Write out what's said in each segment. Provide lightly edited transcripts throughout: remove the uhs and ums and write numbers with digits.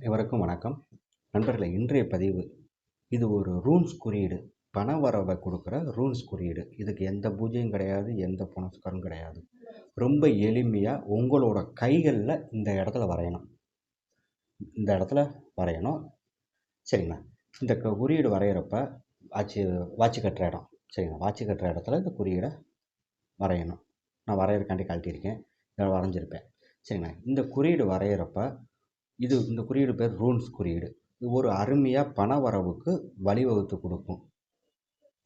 எவருக்கும் வணக்கம். நண்பர்களே, இன்றைய பதிவு இது ஒரு ரூன்ஸ் குறியீடு. பண வரவை கொடுக்குற ரூன்ஸ் குறியீடு. இதுக்கு எந்த பூஜையும் கிடையாது, எந்த புனஸ்காரம் கிடையாது. ரொம்ப எளிமையாக உங்களோட கைகளில் இந்த இடத்துல வரையணும். இந்த இடத்துல வரையணும். சரிங்களா? இந்த குறியீடு வரைகிறப்ப வாட்சி கட்டுற இடம். சரிங்களா? வாட்சி கட்டுற இடத்துல இந்த குறியீடை வரையணும். நான் வரைகிறக்காண்டி கழட்டியிருக்கேன். இதை வரைஞ்சிருப்பேன். சரிங்களா? இந்த குறியீடு வரைகிறப்ப இந்த குறியீடு பேர் ரூன்ஸ் குறியீடு. இது ஒரு அருமையாக பண வரவுக்கு வழிவகுத்து கொடுக்கும்.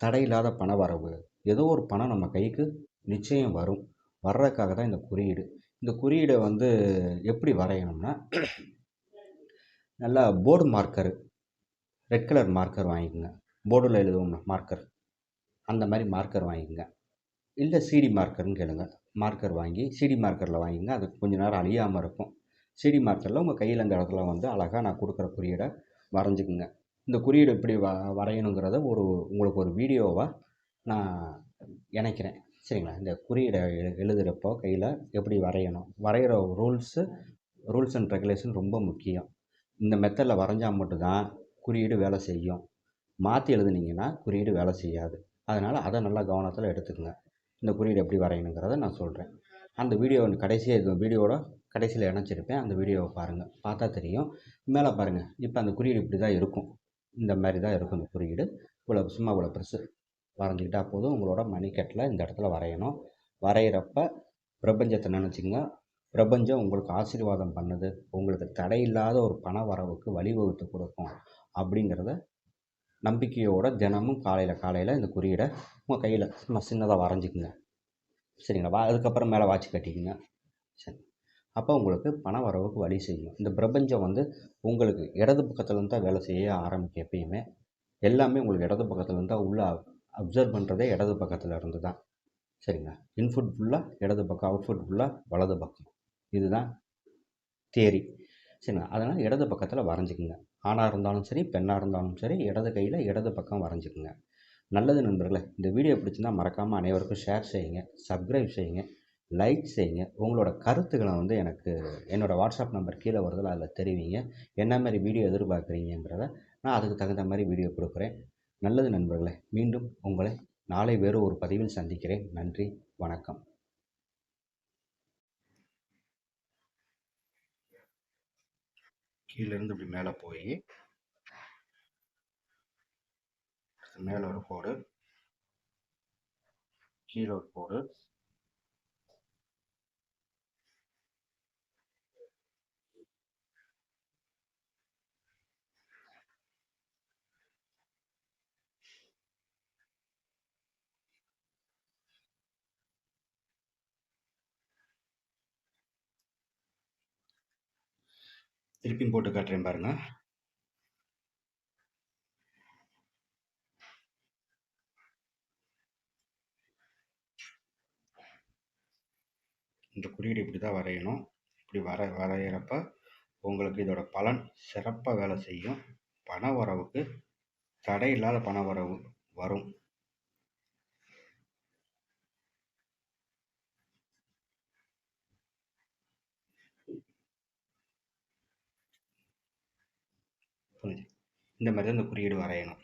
தடையில்லாத பண வரவு, ஏதோ ஒரு பணம் நம்ம கைக்கு நிச்சயம் வரும். வர்றதுக்காக தான் இந்த குறியீடு. இந்த குறியீடை எப்படி வரையணும்னா, நல்லா board marker, red colour marker வாங்கிக்கோங்க. போர்டில் எழுதுவோம்னா மார்க்கர், அந்த மாதிரி மார்க்கர் வாங்கிக்கோங்க. இல்லை சிடி மார்க்கர்னு கேளுங்க. மார்க்கர் வாங்கி சிடி மார்க்கரில் வாங்கிங்க. அது கொஞ்சம் நேரம் அழியாமல் இருக்கும். சிடி மார்க்கரில் உங்கள் கையில் இந்த இடத்துல அழகாக நான் கொடுக்குற குறியீடை வரைஞ்சிக்குங்க. இந்த குறியீடு எப்படி வரையணுங்கிறத உங்களுக்கு ஒரு வீடியோவாக நான் இணைக்கிறேன். சரிங்களா? இந்த குறியீடை எழுதுகிறப்போ கையில் எப்படி வரையணும், வரைகிற ரூல்ஸ் அண்ட் ரெகுலேஷன் ரொம்ப முக்கியம். இந்த மெத்தடில் வரைஞ்சால் மட்டும்தான் குறியீடு வேலை செய்யும். மாற்றி எழுதுனீங்கன்னா குறியீடு வேலை செய்யாது. அதனால் அதை நல்லா கவனத்தில் எடுத்துக்கோங்க. இந்த குறியீடு எப்படி வரையணுங்கிறத நான் சொல்கிறேன். அந்த வீடியோவோட கடைசியில் இணைச்சிருப்பேன். அந்த வீடியோவை பாருங்கள். பார்த்தா தெரியும். மேலே பாருங்கள். இப்போ அந்த குறியீடு இப்படி தான் இருக்கும். இந்த மாதிரி தான் இருக்கும் இந்த குறியீடு. இவ்வளோ பெருசு வரைஞ்சிக்கிட்டா போதும். உங்களோட மணிக்கட்டில் இந்த இடத்துல வரையணும். வரைகிறப்ப பிரபஞ்சத்தை நினச்சிங்க. பிரபஞ்சம் உங்களுக்கு ஆசீர்வாதம் பண்ணுது, உங்களுக்கு தடையில்லாத ஒரு பண வரவுக்கு வழிவகுத்து கொடுக்கும் அப்படிங்கிறத நம்பிக்கையோட தினமும் காலையில் இந்த குறியீடை உங்கள் கையில் சின்னதாக வரைஞ்சிக்குங்க. சரிங்களா? அதுக்கப்புறம் மேலே வாட்சி கட்டிக்குங்க. சரி. அப்போ உங்களுக்கு பண வரவுக்கு வழி செய்யும். இந்த பிரபஞ்சம் உங்களுக்கு இடது பக்கத்துலேருந்து தான் வேலை செய்ய ஆரம்பிக்கும். எப்பயுமே எல்லாமே உங்களுக்கு இடது பக்கத்துலேருந்து தான் உள்ளே அப்சர்வ் பண்ணுறதே இடது பக்கத்தில் இருந்து தான். சரிங்களா? இன்ஃபுட் ஃபுல்லாக இடது பக்கம், அவுட்ஃபுட் ஃபுல்லாக வலது பக்கம். இதுதான் தியரி. சரிங்களா? அதனால் இடது பக்கத்தில் வரைஞ்சிக்குங்க. ஆணாக இருந்தாலும் சரி, பெண்ணாக இருந்தாலும் சரி, இடது கையில் இடது பக்கம் வரைஞ்சிக்குங்க. நல்லது நண்பர்களே. இந்த வீடியோ பிடிச்சிருந்தா மறக்காமல் அனைவருக்கும் ஷேர் செய்யுங்க, சப்ஸ்கிரைப் செய்யுங்க, லைக் செய்யுங்க. உங்களோட கருத்துக்களை எனக்கு என்னோடய வாட்ஸ்அப் நம்பர் கீழே வருதில்ல, அதில் தெரிவிங்க. என்ன மாதிரி வீடியோ எதிர்பார்க்குறீங்கிறத நான் அதுக்கு தகுந்த மாதிரி வீடியோ கொடுக்குறேன். நல்லது நண்பர்களே. மீண்டும் உங்களை நாளை வேறு ஒரு பதிவில் சந்திக்கிறேன். நன்றி, வணக்கம். கீழேருந்து இப்படி மேலே போய் மேலே ஒரு கோடு, கீழே ஒரு கோடு, திருப்பியும் போட்டு காட்டுறேன் பாருங்க. இந்த குறியீடு இப்படி தான் வரையணும். இப்படி வரைகிறப்ப உங்களுக்கு இதோட பலன் சிறப்பாக வேலை செய்யும். பண வரவுக்கு தடை இல்லாத பண வரவு வரும். இந்த மாதிரி தான் இந்த குறியீடு வரையணும்.